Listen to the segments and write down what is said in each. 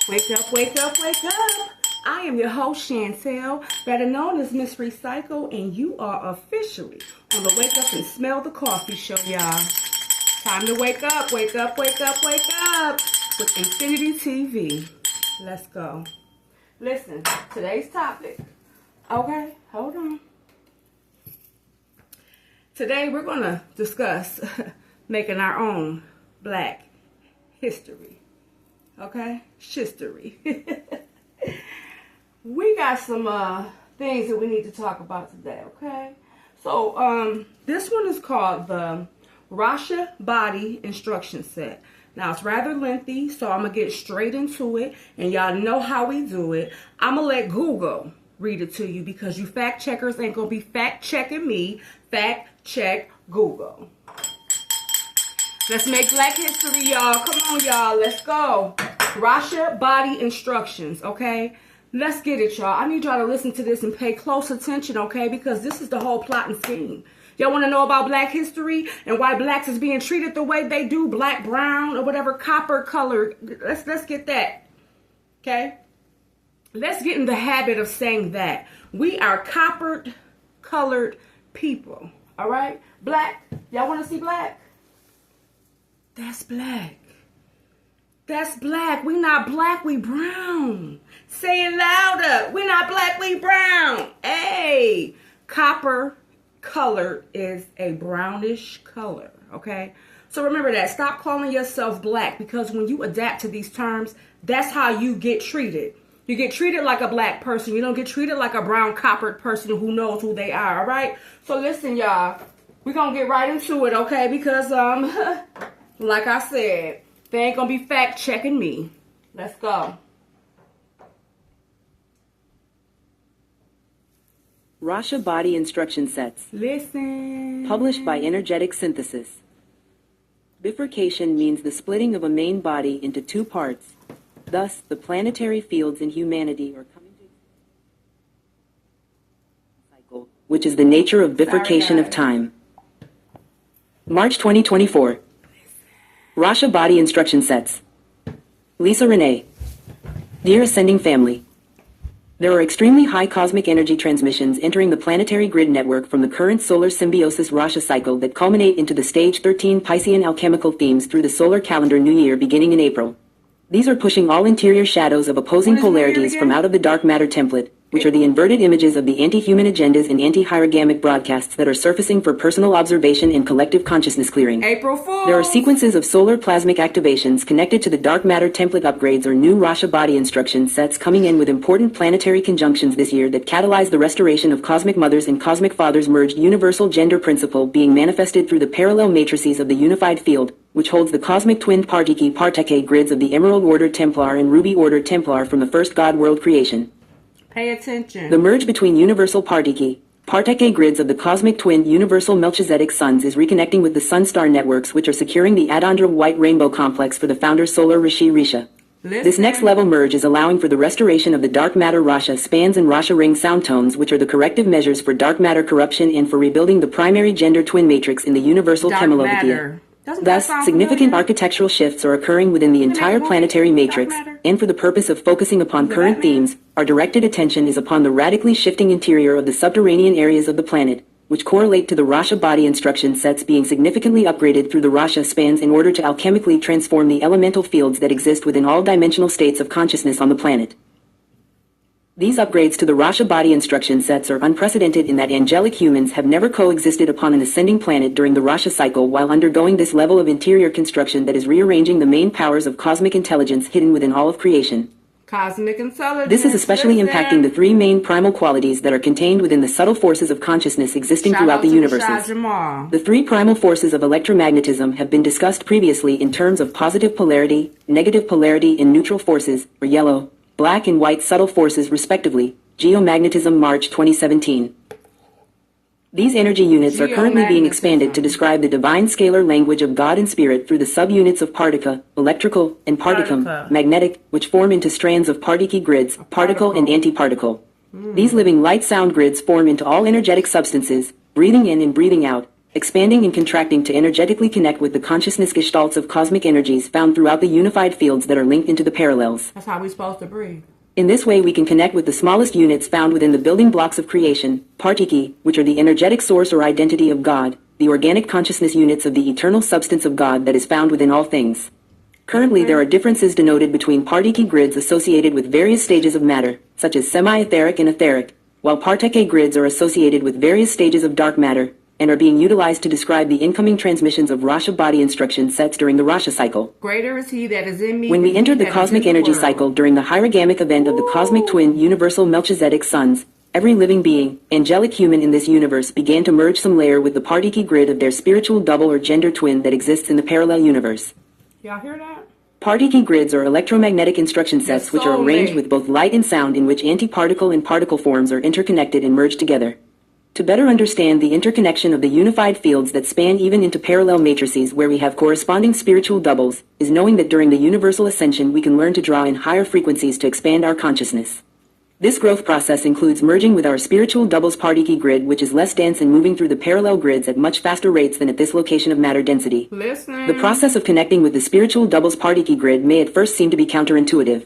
Wake up, wake up, wake up. I am your host, Chantel, better known as Miss Recycle, and you are officially on the Wake Up and Smell the Coffee show, y'all. Time to wake up, wake up, wake up, wake up with Infinity TV. Let's go. Listen, today's topic. Okay, hold on. Today we're going to discuss making our own Black history. Okay? History. We got some things that we need to talk about today, okay? So, this one is called the Rasha Body Instruction Set. Now, it's rather lengthy, so I'm going to get straight into it, and y'all know how we do it. I'm going to let Google read it to you because you fact checkers ain't going to be fact checking me. Fact check Google. Let's make Black history, y'all. Come on, y'all. Let's go. Rasha Body Instructions, okay? Let's get it, y'all. I need y'all to listen to this and pay close attention, okay? Because this is the whole plot and scheme. Y'all want to know about Black history and why blacks is being treated the way they do, black, brown, or whatever copper color. Let's get that, okay? Let's get in the habit of saying that. We are copper-colored people, all right? Black. Y'all want to see black? That's black. That's black. We not black, we brown. Say it louder. We not black, we brown. Hey, copper color is a brownish color, okay? So remember that. Stop calling yourself black because when you adapt to these terms, that's how you get treated. You get treated like a black person. You don't get treated like a brown coppered person who knows who they are, all right? So listen, y'all. We're going to get right into it, okay? Because, like I said, they ain't gonna be fact checking me. Let's go. Rasha Body Instruction Sets. Listen. Published by Energetic Synthesis. Bifurcation means the splitting of a main body into two parts. Thus, the planetary fields in humanity are coming to cycle, which is the nature of bifurcation of time. March 2024. Rasha Body Instruction Sets. Lisa Renee. Dear Ascending Family, there are extremely high cosmic energy transmissions entering the planetary grid network from the current solar symbiosis Rasha cycle that culminate into the stage 13 Piscean alchemical themes through the solar calendar new year beginning in April. These are pushing all interior shadows of opposing polarities from out of the dark matter template, which are the inverted images of the anti-human agendas and anti-hierogamic broadcasts that are surfacing for personal observation and collective consciousness clearing. April Fool. There are sequences of solar plasmic activations connected to the dark matter template upgrades or new Rasha body instruction sets coming in with important planetary conjunctions this year that catalyze the restoration of cosmic mothers and cosmic fathers merged universal gender principle being manifested through the parallel matrices of the unified field, which holds the cosmic twin Partike grids of the Emerald Order Templar and Ruby Order Templar from the first God world creation. Pay attention. The merge between universal Partike grids of the cosmic twin universal Melchizedek suns is reconnecting with the sun-star networks which are securing the Adandra white rainbow complex for the founder's solar Rishi Risha. This next level merge is allowing for the restoration of the dark matter Rasha spans and Rasha ring sound tones, which are the corrective measures for dark matter corruption and for rebuilding the primary gender twin matrix in the universal Temelovakia. Thus, significant architectural shifts are occurring within the entire planetary matrix, and for the purpose of focusing upon current themes, our directed attention is upon the radically shifting interior of the subterranean areas of the planet, which correlate to the Rasha body instruction sets being significantly upgraded through the Rasha spans in order to alchemically transform the elemental fields that exist within all dimensional states of consciousness on the planet. These upgrades to the Rasha body instruction sets are unprecedented in that angelic humans have never coexisted upon an ascending planet during the Rasha cycle while undergoing this level of interior construction that is rearranging the main powers of cosmic intelligence hidden within all of creation. Cosmic intelligence. This is especially impacting the three main primal qualities that are contained within the subtle forces of consciousness existing throughout the universes. The three primal forces of electromagnetism have been discussed previously in terms of positive polarity, negative polarity, and neutral forces, or yellow, black and white subtle forces respectively, geomagnetism March 2017. These energy units are currently being expanded to describe the divine scalar language of God and Spirit through the subunits of partica, electrical, and particum, magnetic, which form into strands of Partike grids, particle and antiparticle. These living light sound grids form into all energetic substances, breathing in and breathing out, expanding and contracting to energetically connect with the consciousness gestalts of cosmic energies found throughout the unified fields that are linked into the parallels. That's how we're supposed to breathe. In this way, we can connect with the smallest units found within the building blocks of creation, partiki, which are the energetic source or identity of God, the organic consciousness units of the eternal substance of God that is found within all things. Currently, there are differences denoted between partiki grids associated with various stages of matter, such as semi-etheric and etheric, while parteke grids are associated with various stages of dark matter, and are being utilized to describe the incoming transmissions of Rasha body instruction sets during the Rasha cycle. Greater is he that is in me. When we entered the cosmic energy cycle during the hierogamic event of the cosmic twin universal Melchizedek sons, every living being, angelic human in this universe began to merge some layer with the partiki grid of their spiritual double or gender twin that exists in the parallel universe. Y'all hear that? Partiki grids are electromagnetic instruction sets which are arranged with both light and sound, in which antiparticle and particle forms are interconnected and merged together. To better understand the interconnection of the unified fields that span even into parallel matrices where we have corresponding spiritual doubles, is knowing that during the universal ascension we can learn to draw in higher frequencies to expand our consciousness. This growth process includes merging with our spiritual doubles partiki grid, which is less dense and moving through the parallel grids at much faster rates than at this location of matter density. Listen. The process of connecting with the spiritual doubles partiki grid may at first seem to be counterintuitive.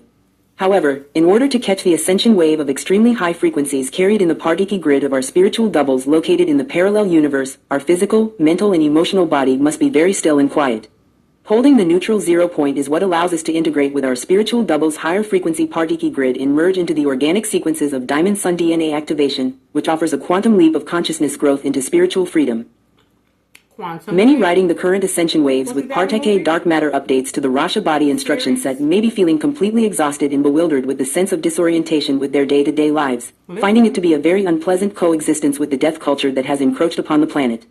However, in order to catch the ascension wave of extremely high frequencies carried in the partiki grid of our spiritual doubles located in the parallel universe, our physical, mental, and emotional body must be very still and quiet. Holding the neutral 0 point is what allows us to integrate with our spiritual doubles higher frequency partiki grid and merge into the organic sequences of Diamond Sun DNA activation, which offers a quantum leap of consciousness growth into spiritual freedom. Many riding the current ascension waves with parteke dark matter updates to the Rasha body instruction set may be feeling completely exhausted and bewildered with the sense of disorientation with their day-to-day lives, finding it to be a very unpleasant coexistence with the death culture that has encroached upon the planet.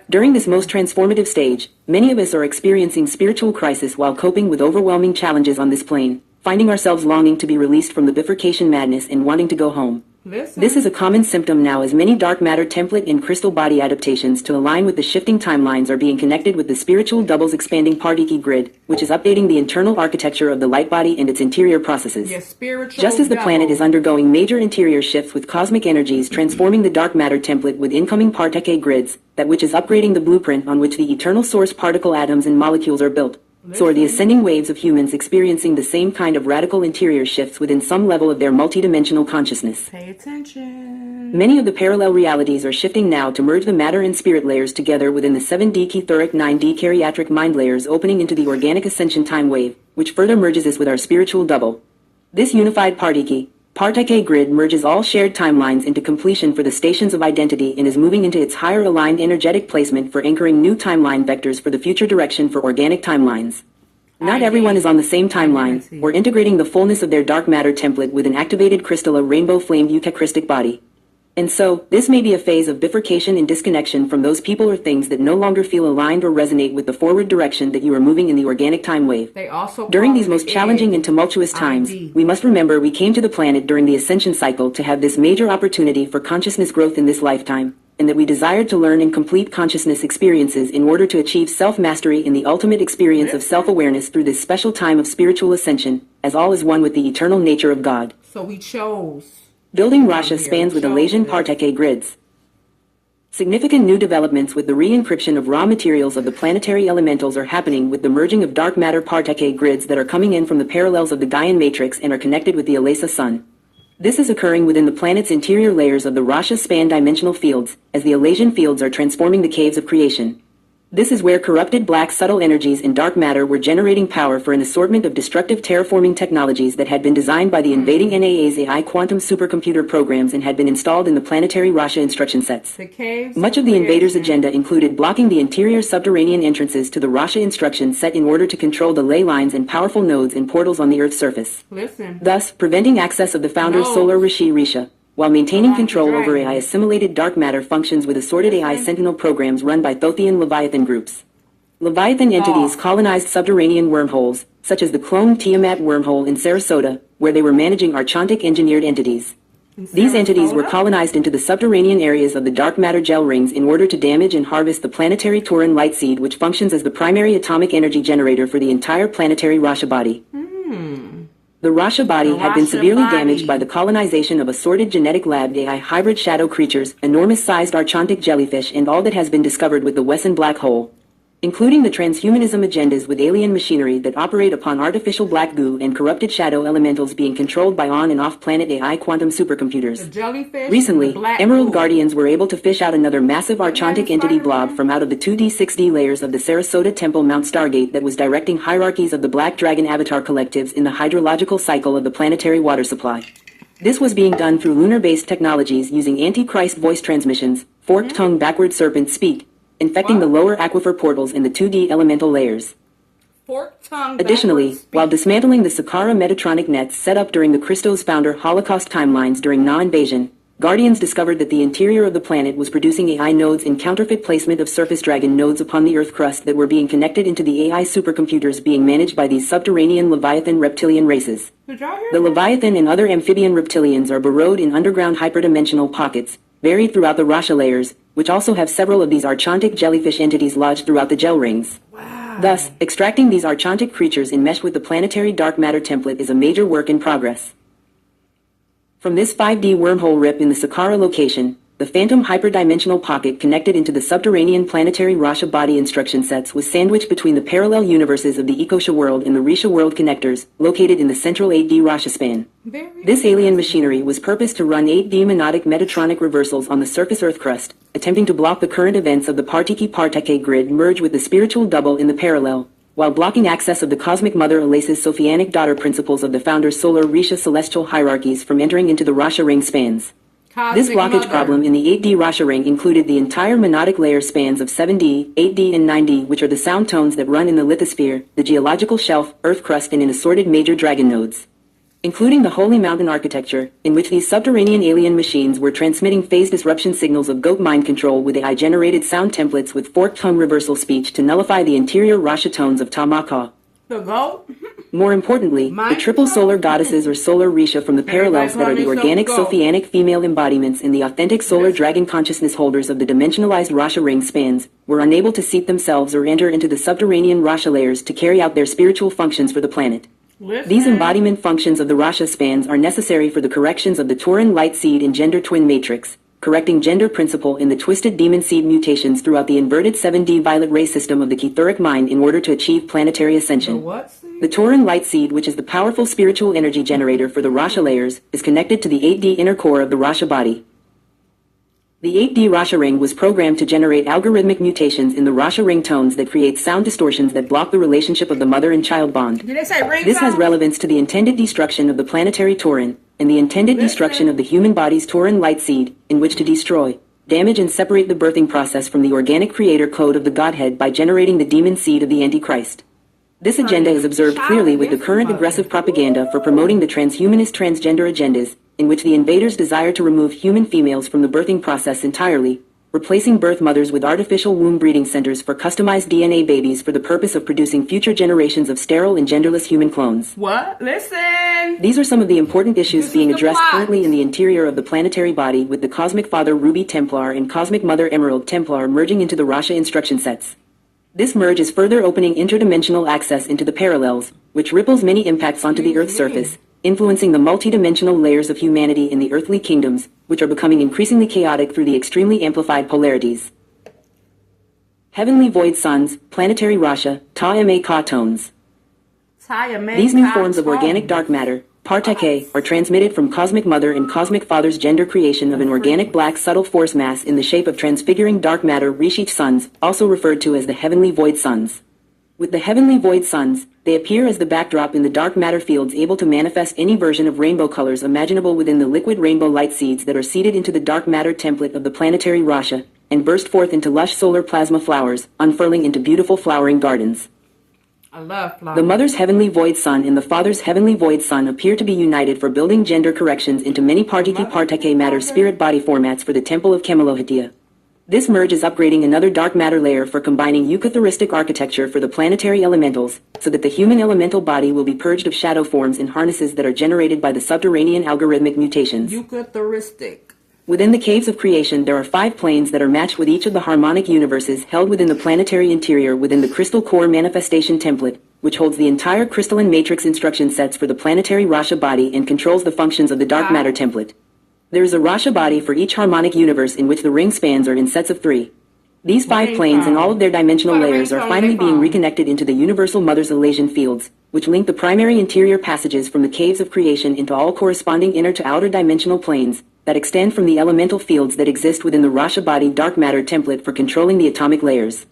During this most transformative stage, many of us are experiencing spiritual crisis while coping with overwhelming challenges on this plane, finding ourselves longing to be released from the bifurcation madness and wanting to go home. This is a common symptom now, as many dark matter template and crystal body adaptations to align with the shifting timelines are being connected with the spiritual doubles expanding partiki grid, which is updating the internal architecture of the light body and its interior processes. Just as the planet is undergoing major interior shifts with cosmic energies transforming the dark matter template with incoming parteke grids, that which is upgrading the blueprint on which the eternal source particle atoms and molecules are built. So are the ascending waves of humans experiencing the same kind of radical interior shifts within some level of their multidimensional consciousness. Pay attention. Many of the parallel realities are shifting now to merge the matter and spirit layers together within the 7D Ketheric 9D Geriatric mind layers, opening into the organic ascension time wave, which further merges us with our spiritual double. This unified parteke grid merges all shared timelines into completion for the stations of identity and is moving into its higher aligned energetic placement for anchoring new timeline vectors for the future direction for organic timelines. Not everyone is on the same timeline, or integrating the fullness of their dark matter template with an activated crystal rainbow flamed eucharistic body. And so, this may be a phase of bifurcation and disconnection from those people or things that no longer feel aligned or resonate with the forward direction that you are moving in the organic time wave. During these most challenging and tumultuous times, we must remember we came to the planet during the ascension cycle to have this major opportunity for consciousness growth in this lifetime, and that we desired to learn and complete consciousness experiences in order to achieve self-mastery in the ultimate experience of self-awareness through this special time of spiritual ascension, as all is one with the eternal nature of God. So we chose. Building Rasha spans with Malaysian parteke grids. Significant new developments with the re-encryption of raw materials of the planetary elementals are happening with the merging of dark matter parteke grids that are coming in from the parallels of the Gaian matrix and are connected with the Alesa sun. This is occurring within the planet's interior layers of the Rasha span dimensional fields, as the Alesian fields are transforming the caves of creation. This is where corrupted black subtle energies and dark matter were generating power for an assortment of destructive terraforming technologies that had been designed by the invading NAA's AI quantum supercomputer programs and had been installed in the planetary Rasha instruction sets. Much of the invaders' agenda included blocking the interior subterranean entrances to the Rasha instruction set in order to control the ley lines and powerful nodes and portals on the Earth's surface. Thus, preventing access of the founder's solar Rishi Risha, while maintaining control over AI-assimilated dark matter functions with assorted AI sentinel programs run by Thothian Leviathan groups. Leviathan entities colonized subterranean wormholes, such as the cloned Tiamat wormhole in Sarasota, where they were managing Archontic engineered entities. These entities were colonized into the subterranean areas of the dark matter gel rings in order to damage and harvest the planetary Tauran light seed, which functions as the primary atomic energy generator for the entire planetary Rasha body. The The Rasha body The had been Rasha severely body. damaged by the colonization of assorted genetic labbed AI hybrid shadow creatures, enormous-sized archontic jellyfish, and all that has been discovered with the Wesson black hole, including the transhumanism agendas with alien machinery that operate upon artificial black goo and corrupted shadow elementals being controlled by on- and off-planet AI quantum supercomputers. The jellyfish. Recently, and the black Emerald goo. Guardians were able to fish out another massive archontic entity blob Spider-Man? from out of the 2D 6D layers of the Sarasota Temple Mount Stargate that was directing hierarchies of the Black Dragon Avatar collectives in the hydrological cycle of the planetary water supply. This was being done through lunar-based technologies using Antichrist voice transmissions, forked-tongue backward serpent speak, infecting the lower aquifer portals in the 2D elemental layers. Forked tongue. Additionally, backwards while speech. dismantling the Sakara Metatronic nets set up during the Christos founder Holocaust timelines during Na invasion, Guardians discovered that the interior of the planet was producing AI nodes in counterfeit placement of surface dragon nodes upon the Earth crust that were being connected into the AI supercomputers being managed by these subterranean Leviathan reptilian races. Did y'all hear The that? Leviathan and other amphibian reptilians are burrowed in underground hyperdimensional pockets, buried throughout the Rasha layers, which also have several of these archontic jellyfish entities lodged throughout the gel rings. Wow. Thus, extracting these archontic creatures enmeshed with the planetary dark matter template is a major work in progress. From this 5D wormhole rip in the Sakara location, the phantom hyperdimensional pocket connected into the subterranean planetary Rasha body instruction sets was sandwiched between the parallel universes of the Ekosha world and the Risha world connectors, located in the central 8D Rasha span. This alien machinery was purposed to run 8D monodic Metatronic reversals on the surface Earth crust, attempting to block the current events of the Partiki-Parteke grid merge with the spiritual double in the parallel, while blocking access of the Cosmic Mother Alace's Sophianic daughter principles of the founder's solar Risha celestial hierarchies from entering into the Rasha ring spans. This Cosmic blockage Mother. problem in the 8D Rasha ring included the entire monodic layer spans of 7D, 8D, and 9D, which are the sound tones that run in the lithosphere, the geological shelf, Earth crust, and in assorted major dragon nodes, including the Holy Mountain architecture, in which these subterranean alien machines were transmitting phase disruption signals of goat mind control with AI-generated sound templates with forked tongue reversal speech to nullify the interior Rasha tones of Tamaka. The goat. More importantly, the Mind triple control? solar goddesses or solar Risha from the parallels that are the call organic themselves Sophianic female embodiments and the authentic solar dragon consciousness holders of the dimensionalized Rasha ring spans, were unable to seat themselves or enter into the subterranean Rasha layers to carry out their spiritual functions for the planet. Listen. These embodiment functions of the Rasha spans are necessary for the corrections of the Tauran light seed and gender twin matrix, correcting gender principle in the twisted demon seed mutations throughout the inverted 7D violet ray system of the Ketheric mind in order to achieve planetary ascension. The what seed? The Tauran light seed, which is the powerful spiritual energy generator for the Rasha layers, is connected to the 8D inner core of the Rasha body. The 8D Rasha ring was programmed to generate algorithmic mutations in the Rasha ring tones that create sound distortions that block the relationship of the mother and child bond. Did they say ring This has tones? relevance to the intended destruction of the planetary Tauran, and the intended destruction of the human body's Tauran light seed, in which to destroy, damage, and separate the birthing process from the organic creator code of the Godhead by generating the demon seed of the Antichrist. This agenda is observed clearly with the current aggressive propaganda for promoting the transhumanist transgender agendas, in which the invaders desire to remove human females from the birthing process entirely, replacing birth mothers with artificial womb breeding centers for customized DNA babies for the purpose of producing future generations of sterile and genderless human clones. What? Listen. These are some of the important issues This being is the addressed plot. currently in the interior of the planetary body, with the Cosmic Father Ruby Templar and Cosmic Mother Emerald Templar merging into the Rasha instruction sets. This merge is further opening interdimensional access into the parallels, which ripples many impacts onto the Earth's surface, influencing the multidimensional layers of humanity in the earthly kingdoms, which are becoming increasingly chaotic through the extremely amplified polarities. Heavenly Void Suns, Planetary Rasha, Ta-Ma Ka tones. These new forms of organic dark matter, Parteke, are transmitted from Cosmic Mother and Cosmic Father's gender creation of an organic black subtle force mass in the shape of transfiguring dark matter Rishich suns, also referred to as the Heavenly Void Suns. With the Heavenly Void Suns, they appear as the backdrop in the dark matter fields, able to manifest any version of rainbow colors imaginable within the liquid rainbow light seeds that are seeded into the dark matter template of the planetary Rasha, and burst forth into lush solar plasma flowers, unfurling into beautiful flowering gardens. I love flowers. The mother's heavenly void sun and the father's heavenly void sun appear to be united for building gender corrections into many Partiki Parteke matter spirit body formats for the Temple of Kemelohatia. This merge is upgrading another dark matter layer for combining eucharistic architecture for the planetary elementals, so that the human elemental body will be purged of shadow forms and harnesses that are generated by the subterranean algorithmic mutations. Eucharistic. Within the caves of creation, there are 5 planes that are matched with each of the harmonic universes held within the planetary interior within the crystal core manifestation template, which holds the entire crystalline matrix instruction sets for the planetary Rasha body and controls the functions of the dark matter template. There is a Rasha body for each harmonic universe in which the ring spans are in sets of 3. These 5 planes and all of their dimensional layers are finally being reconnected into the Universal Mother's Elation fields, which link the primary interior passages from the caves of creation into all corresponding inner to outer dimensional planes that extend from the elemental fields that exist within the Rasha body dark matter template for controlling the atomic layers.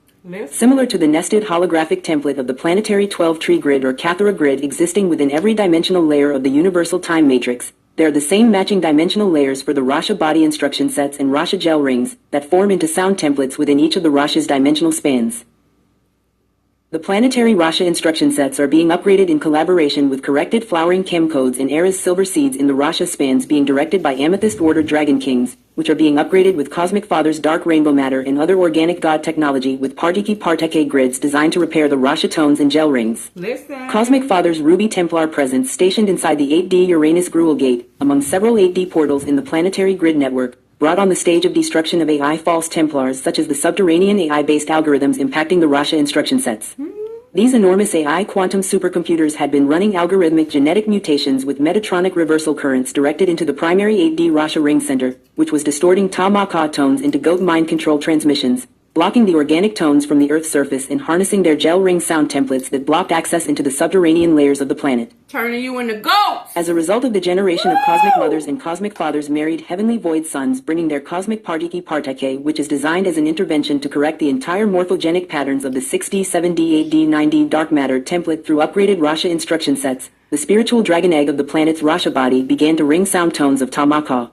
Similar to the nested holographic template of the planetary 12-tree grid or Cathara grid existing within every dimensional layer of the universal time matrix, there are the same matching dimensional layers for the Rasha body instruction sets and Rasha gel rings that form into sound templates within each of the Rasha's dimensional spans. The planetary Rasha instruction sets are being upgraded in collaboration with corrected flowering chem codes and Era's silver seeds in the Rasha spans being directed by Amethyst Order Dragon Kings, which are being upgraded with Cosmic Father's dark rainbow matter and other organic god technology with Partiki Parteke grids designed to repair the Rasha tones and gel rings. Cosmic Father's Ruby Templar presence stationed inside the 8D Uranus Gruel Gate, among several 8D portals in the planetary grid network, brought on the stage of destruction of AI false Templars such as the subterranean AI-based algorithms impacting the Rasha instruction sets. These enormous AI quantum supercomputers had been running algorithmic genetic mutations with Metatronic reversal currents directed into the primary 8D Rasha ring center, which was distorting Ta-Ma-Ka tones into goat mind control transmissions, blocking the organic tones from the Earth's surface and harnessing their gel ring sound templates that blocked access into the subterranean layers of the planet. Turning you into goats! As a result of the generation of cosmic mothers and cosmic fathers married heavenly void sons bringing their cosmic Partiki Parteke, which is designed as an intervention to correct the entire morphogenic patterns of the 6D, 7D, 8D, 9D dark matter template through upgraded Rasha instruction sets, the spiritual dragon egg of the planet's Rasha body began to ring sound tones of Ta-Ma-Ka.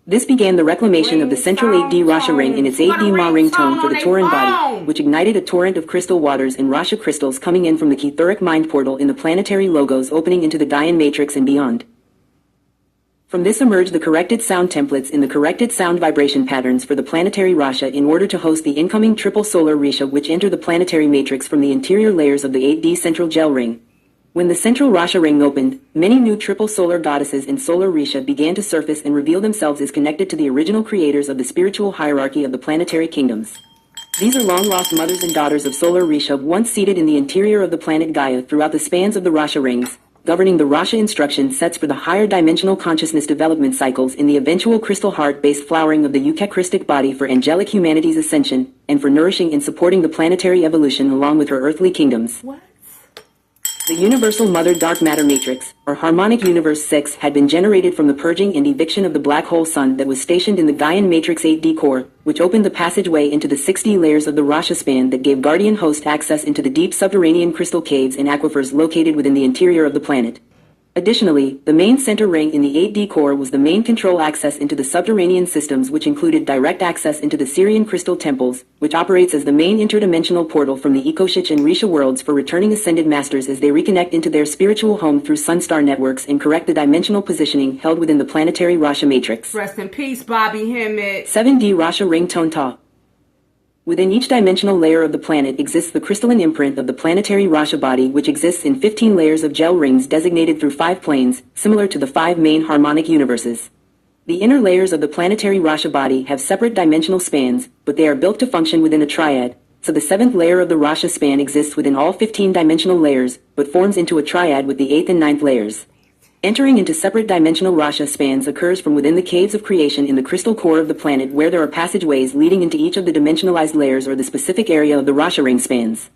This began the reclamation of the central 8D Rasha ring in its 8D Ma ring tone for the Tauran body, which ignited a torrent of crystal waters and Rasha crystals coming in from the Ketheric mind portal in the planetary logos opening into the Gaian matrix and beyond. From this emerged the corrected sound templates in the corrected sound vibration patterns for the planetary Rasha in order to host the incoming triple solar Risha which enter the planetary matrix from the interior layers of the 8D central gel ring. When the central Rasha ring opened, many new triple solar goddesses and solar Risha began to surface and reveal themselves as connected to the original creators of the spiritual hierarchy of the planetary kingdoms. These are long-lost mothers and daughters of solar Risha once seated in the interior of the planet Gaia throughout the spans of the Rasha rings, governing the Rasha instruction sets for the higher dimensional consciousness development cycles in the eventual crystal heart-based flowering of the Eucharistic body for angelic humanity's ascension, and for nourishing and supporting the planetary evolution along with her earthly kingdoms. What? The Universal Mother Dark Matter Matrix, or Harmonic Universe 6, had been generated from the purging and eviction of the black hole sun that was stationed in the Gaian Matrix 8D core, which opened the passageway into the 6D layers of the Rasha span that gave Guardian Host access into the deep subterranean crystal caves and aquifers located within the interior of the planet. Additionally, the main center ring in the 8D core was the main control access into the subterranean systems which included direct access into the Syrian crystal temples, which operates as the main interdimensional portal from the Ekoshich and Risha worlds for returning ascended masters as they reconnect into their spiritual home through Sunstar networks and correct the dimensional positioning held within the planetary Rasha matrix. Rest in peace, Bobby Hemmett. 7D Rasha Ring Tone Ta. Within each dimensional layer of the planet exists the crystalline imprint of the planetary Rasha body which exists in 15 layers of gel rings designated through 5 planes, similar to the 5 main harmonic universes. The inner layers of the planetary Rasha body have separate dimensional spans, but they are built to function within a triad, so the 7th layer of the Rasha span exists within all 15 dimensional layers, but forms into a triad with the 8th and 9th layers. Entering into separate dimensional Rasha spans occurs from within the caves of creation in the crystal core of the planet where there are passageways leading into each of the dimensionalized layers or the specific area of the Rasha ring spans.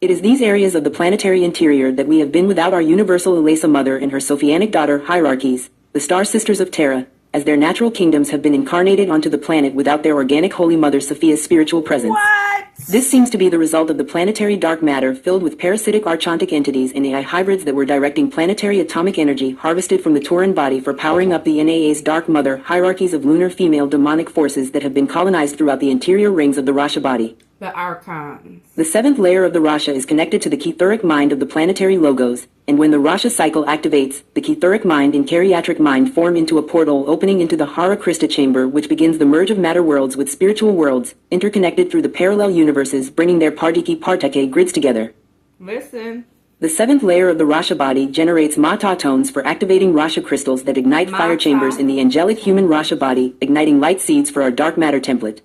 It is these areas of the planetary interior that we have been without our universal Elesa mother and her Sophianic daughter hierarchies, the star sisters of Terra, as their natural kingdoms have been incarnated onto the planet without their organic holy mother Sophia's spiritual presence. What? This seems to be the result of the planetary dark matter filled with parasitic archontic entities and AI hybrids that were directing planetary atomic energy harvested from the Tauran body for powering up the NAA's dark mother hierarchies of lunar female demonic forces that have been colonized throughout the interior rings of the Rasha body. The Archons. The 7th layer of the Rasha is connected to the Ketheric mind of the planetary logos, and when the Rasha cycle activates, the Ketheric mind and Keriatric mind form into a portal opening into the Hara Krista chamber which begins the merge of matter worlds with spiritual worlds, interconnected through the parallel universes bringing their Partiki Parteke grids together. Listen. The 7th layer of the Rasha body generates Mata tones for activating Rasha crystals that ignite fire chambers in the angelic human Rasha body, igniting light seeds for our dark matter template.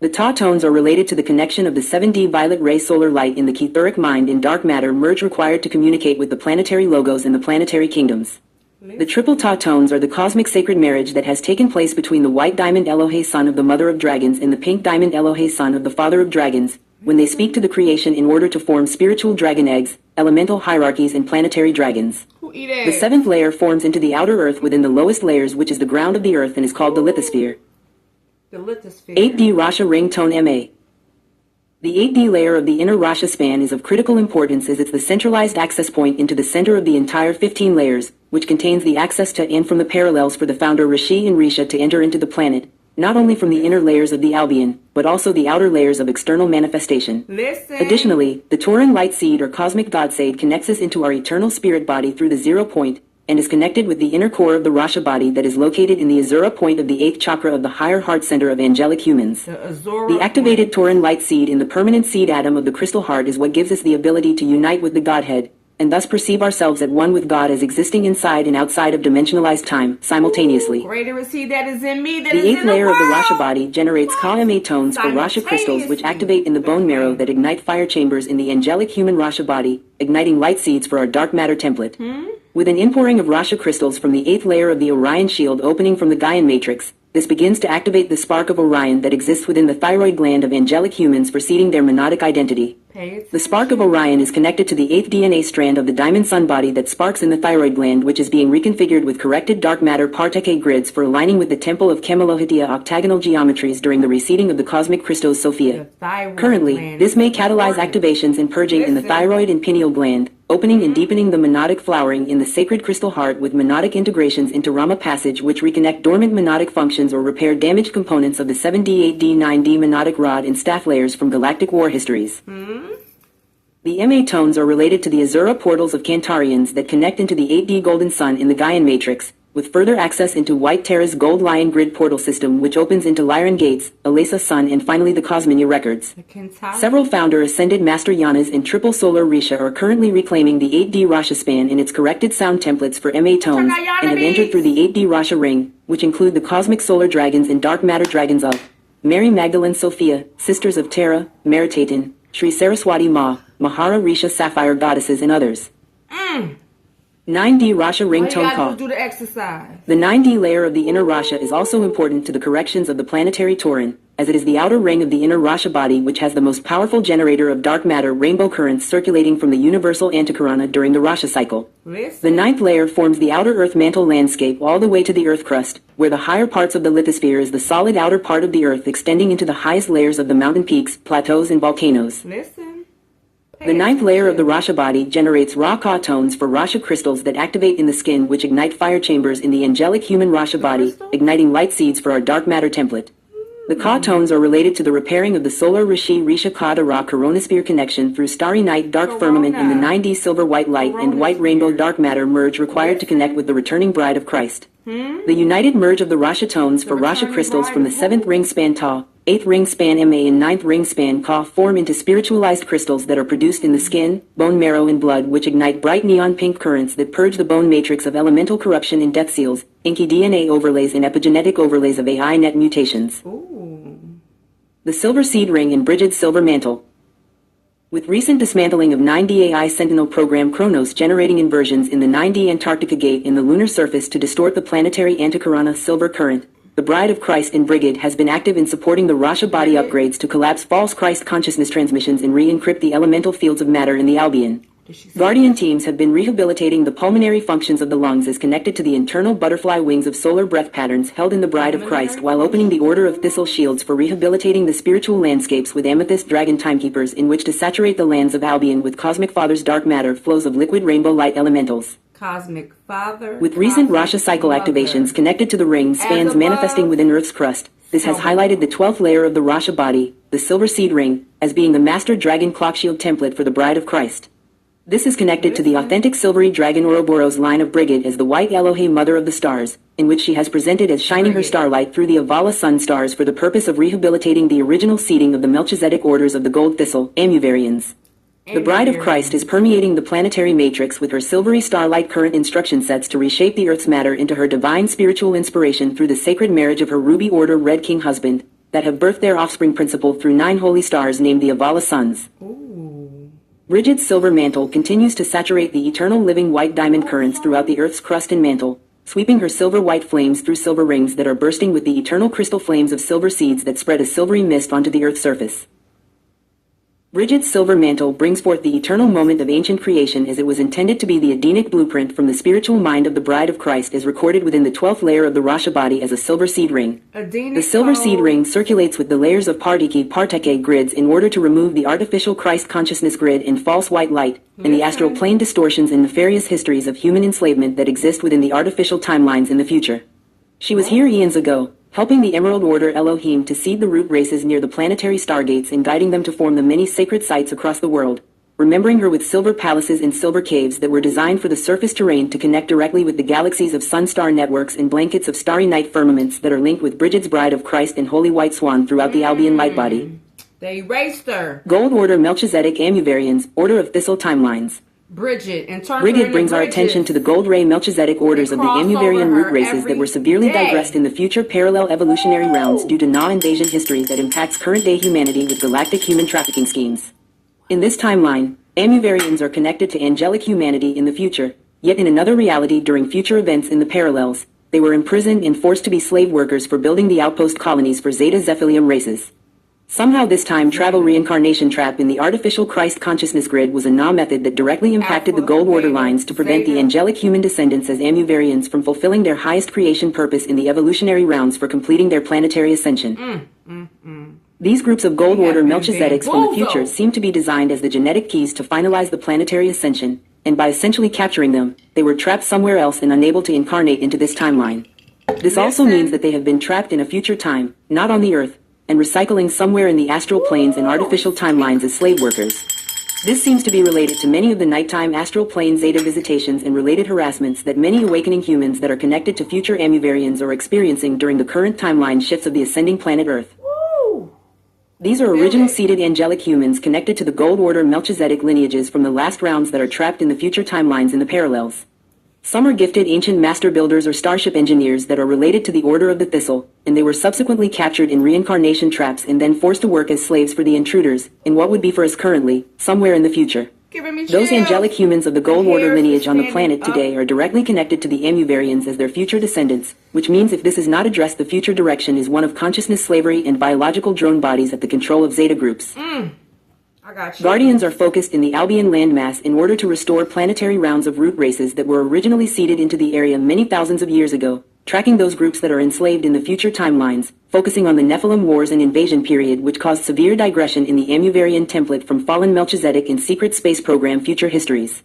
The Ta tones are related to the connection of the 7D violet ray solar light in the Ketheric mind in dark matter merge required to communicate with the planetary logos and the planetary kingdoms. The triple Ta tones are the cosmic sacred marriage that has taken place between the white diamond Elohe son of the mother of dragons and the pink diamond Elohe son of the father of dragons, when they speak to the creation in order to form spiritual dragon eggs, elemental hierarchies and planetary dragons. The seventh layer forms into the outer earth within the lowest layers, which is the ground of the earth and is called the lithosphere. The lithosphere. 8D Rasha ring tone MA. The 8D layer of the inner Rasha span is of critical importance as it's the centralized access point into the center of the entire 15 layers, which contains the access to and from the parallels for the founder Rishi and Risha to enter into the planet, not only from the inner layers of the Albion, but also the outer layers of external manifestation. Additionally, the Tauran light seed or cosmic god seed connects us into our eternal spirit body through the 0 point, and is connected with the inner core of the Rasha body that is located in the Azura point of the 8th chakra of the higher heart center of angelic humans. The activated Tauran light seed in the permanent seed atom of the crystal heart is what gives us the ability to unite with the Godhead, and thus perceive ourselves at one with God as existing inside and outside of dimensionalized time, simultaneously. Greater is He that is in me than The is in the 8th layer of the world. Rasha body generates Ka-Ma tones for Rasha crystals which activate in the bone marrow that ignite fire chambers in the angelic human Rasha body, igniting light seeds for our dark matter template. With an inpouring of Rasha crystals from the 8th layer of the Orion shield opening from the Gaian matrix, this begins to activate the spark of Orion that exists within the thyroid gland of angelic humans for seeding their monadic identity. The spark of Orion is connected to the 8th DNA strand of the diamond sun body that sparks in the thyroid gland, which is being reconfigured with corrected dark matter parteke grids for aligning with the temple of Kemelohitia octagonal geometries during the reseeding of the cosmic Christos Sophia. Currently, this may catalyze activations and purging in the thyroid and pineal gland, opening and deepening the monadic flowering in the sacred crystal heart with monadic integrations into Rama passage which reconnect dormant monadic functions or repair damaged components of the 7D, 8D, 9D monadic rod and staff layers from galactic war histories. The MA tones are related to the Azura portals of Cantarians that connect into the 8D golden sun in the Gaian matrix, with further access into White Terra's gold lion grid portal system which opens into Lyran Gates, Alesa Sun and finally the Cosminia records. Several founder ascended master yanas and triple solar Risha are currently reclaiming the 8D Rasha span in its corrected sound templates for MA tones and have entered through the 8D Rasha ring, which include the cosmic solar dragons and dark matter dragons of Mary Magdalene Sophia, Sisters of Terra, Meritatin, Sri Saraswati Ma, Mahara Risha Sapphire goddesses and others. 9D Rasha ring tone call. Do the exercise. The 9D layer of the inner Rasha is also important to the corrections of the planetary Tauran, as it is the outer ring of the inner Rasha body which has the most powerful generator of dark matter rainbow currents circulating from the universal Antikarana during the Rasha cycle. The 9th layer forms the outer earth mantle landscape all the way to the earth crust, where the higher parts of the lithosphere is the solid outer part of the earth extending into the highest layers of the mountain peaks, plateaus and volcanoes. The 9th layer of the Rasha body generates raw Ka tones for Rasha crystals that activate in the skin which ignite fire chambers in the angelic human Rasha body, igniting light seeds for our dark matter template. The Ka tones are related to the repairing of the solar Rishi Risha Ka Ra coronasphere connection through starry night dark firmament in the 9D silver white light and white rainbow dark matter merge required to connect with the returning bride of Christ. The united merge of the Rasha tones for Rasha crystals from the 7th ring span Ta, 8th ring span Ma and 9th ring span Ka form into spiritualized crystals that are produced in the skin, bone marrow and blood which ignite bright neon pink currents that purge the bone matrix of elemental corruption and death seals, inky DNA overlays and epigenetic overlays of AI net mutations. The silver seed ring and Brigid's silver mantle. With recent dismantling of 9D AI Sentinel program Kronos generating inversions in the 9D Antarctica gate in the lunar surface to distort the planetary Antikarana silver current, the Bride of Christ and Brigid has been active in supporting the Rasha body upgrades to collapse false Christ consciousness transmissions and re-encrypt the elemental fields of matter in the Albion. Guardian teams have been rehabilitating the pulmonary functions of the lungs as connected to the internal butterfly wings of solar breath patterns held in the Bride of Christ while opening the Order of Thistle shields for rehabilitating the spiritual landscapes with amethyst dragon timekeepers in which to saturate the lands of Albion with Cosmic Father's dark matter flows of liquid rainbow light elementals. Cosmic Father. With recent Rasha cycle activations connected to the ring spans manifesting within Earth's crust, this has highlighted the 12th layer of the Rasha body, the silver seed ring, as being the master dragon clock shield template for the Bride of Christ. This is connected to the authentic silvery dragon Ouroboros line of Brigid as the white Elohe mother of the stars, in which she has presented as shining her starlight through the Avala sun stars for the purpose of rehabilitating the original seeding of the Melchizedek orders of the gold thistle, Amuvarians. The Bride of Christ is permeating the planetary matrix with her silvery starlight current instruction sets to reshape the Earth's matter into her divine spiritual inspiration through the sacred marriage of her ruby order Red King husband, that have birthed their offspring principle through 9 holy stars named the Avala suns. Ooh. Bridget's silver mantle continues to saturate the eternal living white diamond currents throughout the Earth's crust and mantle, sweeping her silver-white flames through silver rings that are bursting with the eternal crystal flames of silver seeds that spread a silvery mist onto the Earth's surface. Bridget's silver mantle brings forth the eternal moment of ancient creation as it was intended to be the Edenic blueprint from the spiritual mind of the Bride of Christ as recorded within the 12th layer of the Rasha body as a silver seed ring. The silver seed ring circulates with the layers of partike grids in order to remove the artificial Christ consciousness grid and false white light, and the astral plane distortions and nefarious histories of human enslavement that exist within the artificial timelines in the future. She was here eons ago, helping the Emerald Order Elohim to seed the root races near the planetary stargates and guiding them to form the many sacred sites across the world, remembering her with silver palaces and silver caves that were designed for the surface terrain to connect directly with the galaxies of sun-star networks and blankets of starry night firmaments that are linked with Bridget's Bride of Christ and Holy White Swan throughout the Albion light body. They erased her. Gold Order Melchizedek Amuvarians, Order of Thistle Timelines. Bridget brings our attention to the Gold Ray Melchizedek orders of the Amuvarian root races that were severely digressed in the future parallel evolutionary rounds due to non-invasion history that impacts current-day humanity with galactic human trafficking schemes. In this timeline, Amuvarians are connected to angelic humanity in the future, yet in another reality during future events in the parallels, they were imprisoned and forced to be slave workers for building the outpost colonies for Zeta Zephilium races. Somehow this time travel reincarnation trap in the artificial Christ consciousness grid was a method that directly impacted the Gold Order lines to prevent the angelic human descendants as Amuvarians from fulfilling their highest creation purpose in the evolutionary rounds for completing their planetary ascension. These groups of Gold Order Melchizedeks from the future seem to be designed as the genetic keys to finalize the planetary ascension, and by essentially capturing them, they were trapped somewhere else and unable to incarnate into this timeline. This also means that they have been trapped in a future time, not on the Earth, and recycling somewhere in the astral planes and artificial timelines as slave workers. This seems to be related to many of the nighttime astral plane Zeta visitations and related harassments that many awakening humans that are connected to future Amuvarians are experiencing during the current timeline shifts of the ascending planet Earth. These are original seeded angelic humans connected to the Gold Order Melchizedek lineages from the last rounds that are trapped in the future timelines in the parallels. Some are gifted ancient master builders or starship engineers that are related to the Order of the Thistle, and they were subsequently captured in reincarnation traps and then forced to work as slaves for the intruders, in what would be for us currently, somewhere in the future. Those angelic humans of the Gold Order lineage on the planet today are directly connected to the Amuvarians as their future descendants, which means if this is not addressed the future direction is one of consciousness slavery and biological drone bodies at the control of Zeta groups. Guardians are focused in the Albion landmass in order to restore planetary rounds of root races that were originally seeded into the area many thousands of years ago, tracking those groups that are enslaved in the future timelines, focusing on the Nephilim Wars and Invasion period which caused severe digression in the Amuvarian template from fallen Melchizedek and secret space program Future Histories.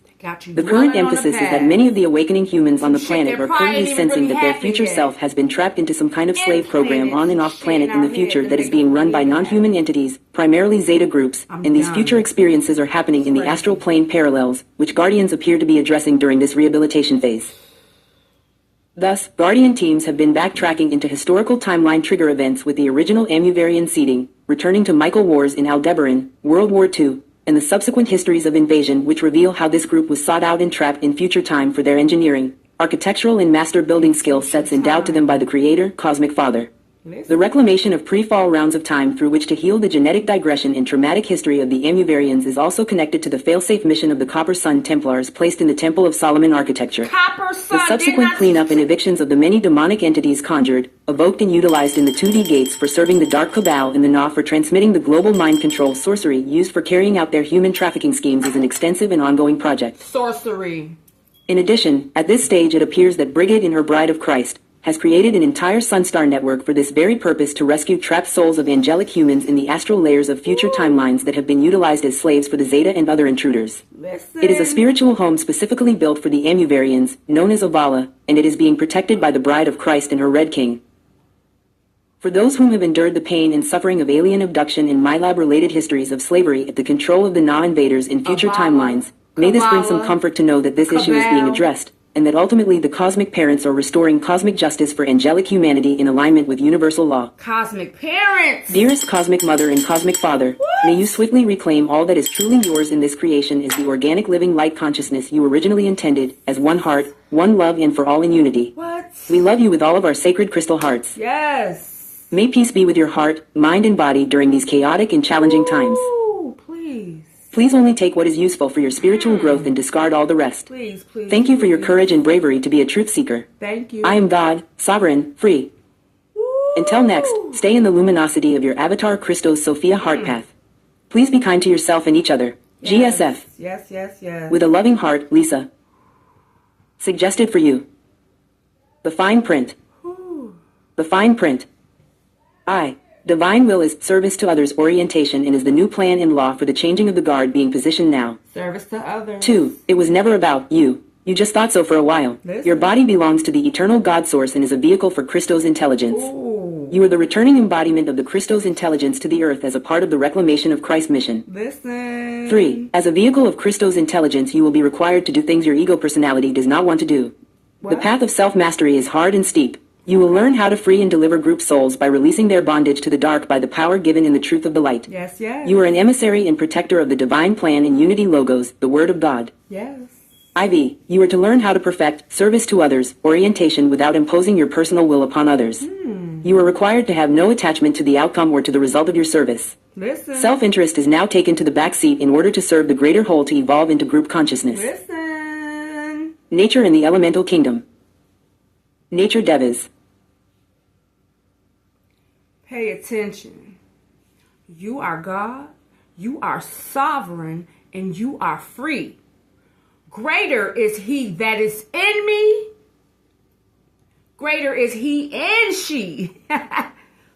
The current emphasis is that many of the awakening humans on the planet are currently sensing that their future self has been trapped into some kind of slave program on and off planet in the future that is being run by non-human entities, primarily Zeta groups, and these future experiences are happening in the astral plane parallels, which Guardians appear to be addressing during this rehabilitation phase. Thus, Guardian teams have been backtracking into historical timeline trigger events with the original Amuvarian seeding, returning to Michael Wars in Aldebaran, World War II, and the subsequent histories of invasion which reveal how this group was sought out and trapped in future time for their engineering, architectural and master building skill sets endowed to them by the Creator, Cosmic Father. The reclamation of pre-fall rounds of time through which to heal the genetic digression and traumatic history of the Amuvarians is also connected to the failsafe mission of the Copper Sun Templars placed in the Temple of Solomon architecture. The subsequent cleanup and evictions of the many demonic entities conjured, evoked and utilized in the 2D gates for serving the Dark Cabal and the Na for transmitting the global mind control sorcery used for carrying out their human trafficking schemes is an extensive and ongoing project. Sorcery. In addition, at this stage it appears that Bridget and her Bride of Christ has created an entire Sunstar network for this very purpose to rescue trapped souls of angelic humans in the astral layers of future timelines that have been utilized as slaves for the Zeta and other intruders. It is a spiritual home specifically built for the Amuvarians, known as Avala, and it is being protected by the Bride of Christ and her Red King. For those whom have endured the pain and suffering of alien abduction and MyLab-related histories of slavery at the control of the Na invaders in future timelines, may this bring some comfort to know that this issue is being addressed, and that ultimately the cosmic parents are restoring cosmic justice for angelic humanity in alignment with universal law. Cosmic parents! Dearest Cosmic Mother and Cosmic Father, may you swiftly reclaim all that is truly yours in this creation as the organic living light consciousness you originally intended, as one heart, one love and for all in unity. What? We love you with all of our sacred crystal hearts. Yes! May peace be with your heart, mind, and body during these chaotic and challenging times. Ooh, please. Please only take what is useful for your spiritual growth and discard all the rest. Please, please. Thank you for your courage and bravery to be a truth seeker. Thank you. I am God, sovereign, free. Woo. Until next, stay in the luminosity of your avatar Christos Sophia heart path. Please be kind to yourself and each other. Yes. GSF. Yes, yes, yes. With a loving heart, Lisa. Suggested for you. The fine print. Ooh. The fine print. Divine will is service to others orientation and is the new plan in law for the changing of the guard being positioned now. Service to others. 2. It was never about you. You just thought so for a while. Listen. Your body belongs to the eternal God source and is a vehicle for Christos intelligence. Ooh. You are the returning embodiment of the Christos intelligence to the earth as a part of the reclamation of Christ's mission. Listen. 3. As a vehicle of Christos intelligence, you will be required to do things your ego personality does not want to do. What? The path of self-mastery is hard and steep. You will learn how to free and deliver group souls by releasing their bondage to the dark by the power given in the truth of the light. Yes, yes. You are an emissary and protector of the divine plan and unity logos, the word of God. Yes. IV. You are to learn how to perfect service to others, orientation without imposing your personal will upon others. You are required to have no attachment to the outcome or to the result of your service. Listen. Self-interest is now taken to the back seat in order to serve the greater whole to evolve into group consciousness. Listen. Nature in the elemental kingdom. Nature Devas. Pay attention. You are God, you are sovereign, and you are free. Greater is he that is in me. Greater is he and she.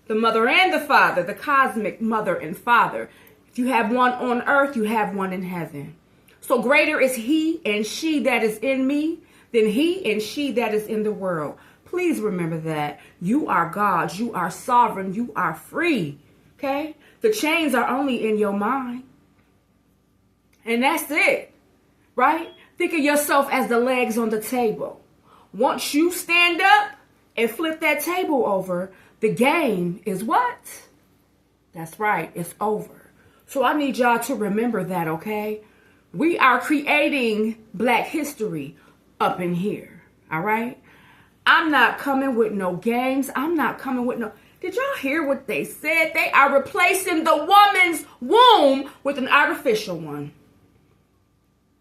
The mother and the father, the cosmic mother and father. If you have one on earth, you have one in heaven. So greater is he and she that is in me than he and she that is in the world. Please remember that. You are God. You are sovereign. You are free. Okay? The chains are only in your mind. And that's it. Right? Think of yourself as the legs on the table. Once you stand up and flip that table over, the game is what? That's right. It's over. So I need y'all to remember that, okay? We are creating Black history up in here. All right? I'm not coming with no games. I'm not coming with no... Did y'all hear what they said? They are replacing the woman's womb with an artificial one.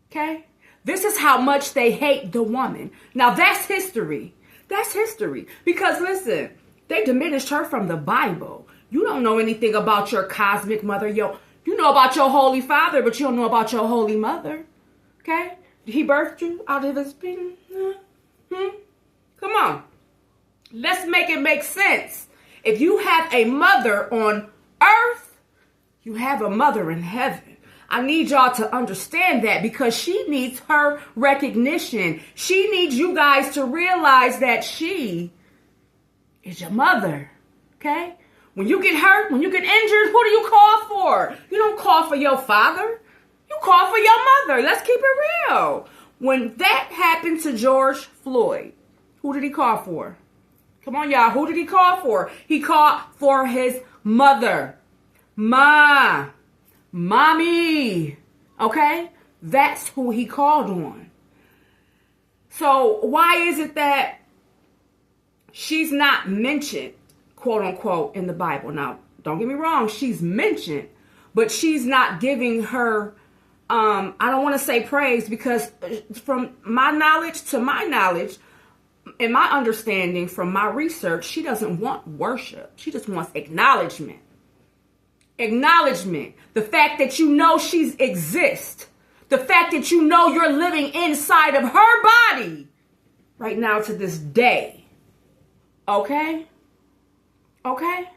Okay? This is how much they hate the woman. Now, that's history. That's history. Because, listen, they diminished her from the Bible. You don't know anything about your cosmic mother. You know about your holy father, but you don't know about your holy mother. Okay? He birthed you out of his penis? Come on. Let's make it make sense. If you have a mother on earth, you have a mother in heaven. I need y'all to understand that because she needs her recognition. She needs you guys to realize that she is your mother. Okay? When you get hurt, when you get injured, who do you call for? You don't call for your father. You call for your mother. Let's keep it real. When that happened to George Floyd, who did he call for? Come on, y'all. Who did he call for? He called for his mother. Mommy. Okay? That's who he called on. So why is it that she's not mentioned, quote unquote, in the Bible? Now, don't get me wrong. She's mentioned, but she's not giving her, I don't want to say praise because from my knowledge to my knowledge, in my understanding from my research, she doesn't want worship. She just wants acknowledgement. Acknowledgement. The fact that you know she exists. The fact that you know you're living inside of her body right now to this day. Okay? Okay?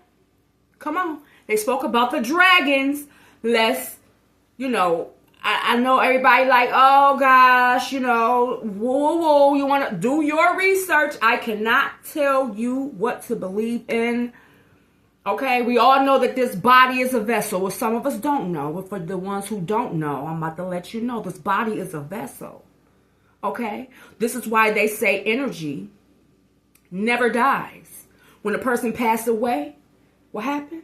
Come on. They spoke about the dragons. Let's, I know everybody like, oh gosh, whoa, you want to do your research. I cannot tell you what to believe in. Okay, we all know that this body is a vessel. Well, some of us don't know. But for the ones who don't know, I'm about to let you know this body is a vessel. Okay, this is why they say energy never dies. When a person passes away, what happens?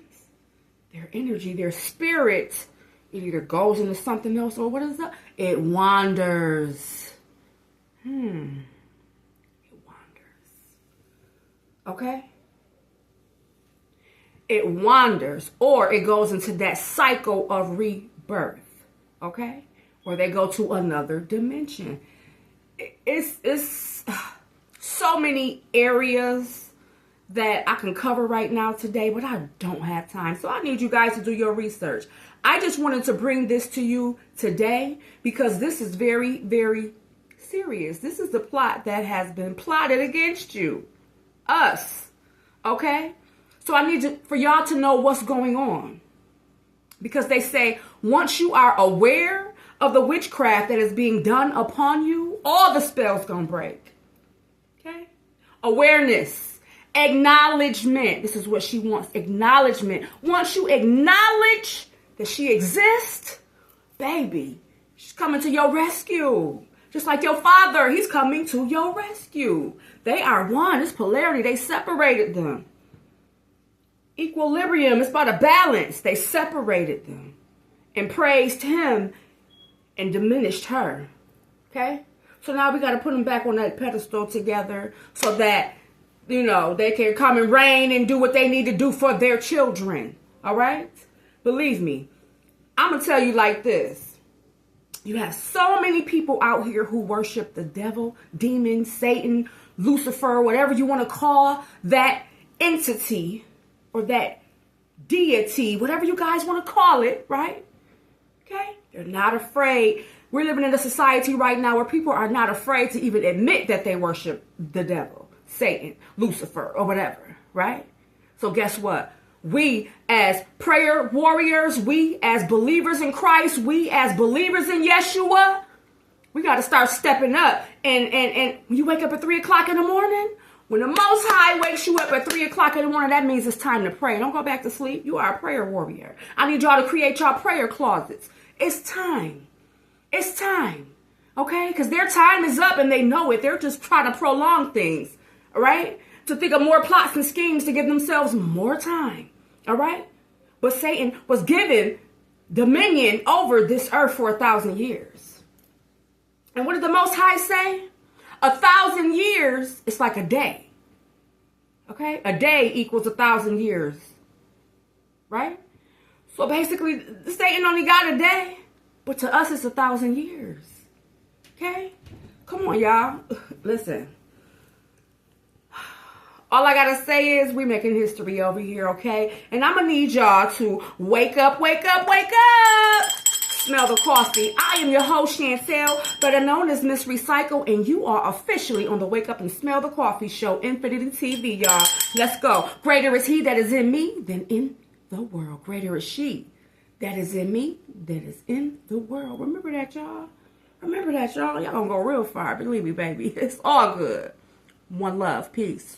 Their energy, their spirit, it either goes into something else or what is that? It wanders. It wanders. Okay? it wanders, or it goes into that cycle of rebirth, okay? Or they go to another dimension. It's so many areas that I can cover right now today, but I don't have time. So I need you guys to do your research. I just wanted to bring this to you today because this is very, very serious. This is the plot that has been plotted against you. Us. Okay? So I need for y'all to know what's going on. Because they say once you are aware of the witchcraft that is being done upon you, all the spells gonna break. Okay? Awareness. Acknowledgement. This is what she wants. Acknowledgement. Once you acknowledge that she exists, baby, she's coming to your rescue. Just like your father, he's coming to your rescue. They are one. It's polarity. They separated them. Equilibrium. It's about a balance. They separated them and praised him and diminished her. Okay? So now we got to put them back on that pedestal together so that, you know, they can come and reign and do what they need to do for their children. All right? Believe me, I'm going to tell you like this. You have so many people out here who worship the devil, demon, Satan, Lucifer, whatever you want to call that entity or that deity, whatever you guys want to call it, right? Okay? They're not afraid. We're living in a society right now where people are not afraid to even admit that they worship the devil, Satan, Lucifer, or whatever, right? So guess what? We as prayer warriors, we as believers in Christ, we as believers in Yeshua, we got to start stepping up. And when you wake up at 3 o'clock in the morning, when the Most High wakes you up at 3 o'clock in the morning, that means it's time to pray. Don't go back to sleep. You are a prayer warrior. I need y'all to create y'all prayer closets. It's time. It's time. Okay? Because their time is up and they know it. They're just trying to prolong things. All right? To think of more plots and schemes to give themselves more time. All right? But Satan was given dominion over this earth for 1,000 years. And what did the Most High say? 1,000 years is like a day. Okay? A day equals 1,000 years. Right? So basically, Satan only got a day. But to us, it's 1,000 years. Okay? Come on, y'all. Listen. All I gotta say is we making history over here, okay? And I'm gonna need y'all to wake up, wake up, wake up! Smell the coffee. I am your host, Chantel, better known as Miss Recycle, and you are officially on the Wake Up and Smell the Coffee show, Infinity TV, y'all. Let's go. Greater is he that is in me than in the world. Greater is she that is in me that is in the world. Remember that, y'all? Remember that, y'all? Y'all gonna go real far. Believe me, baby. It's all good. One love. Peace.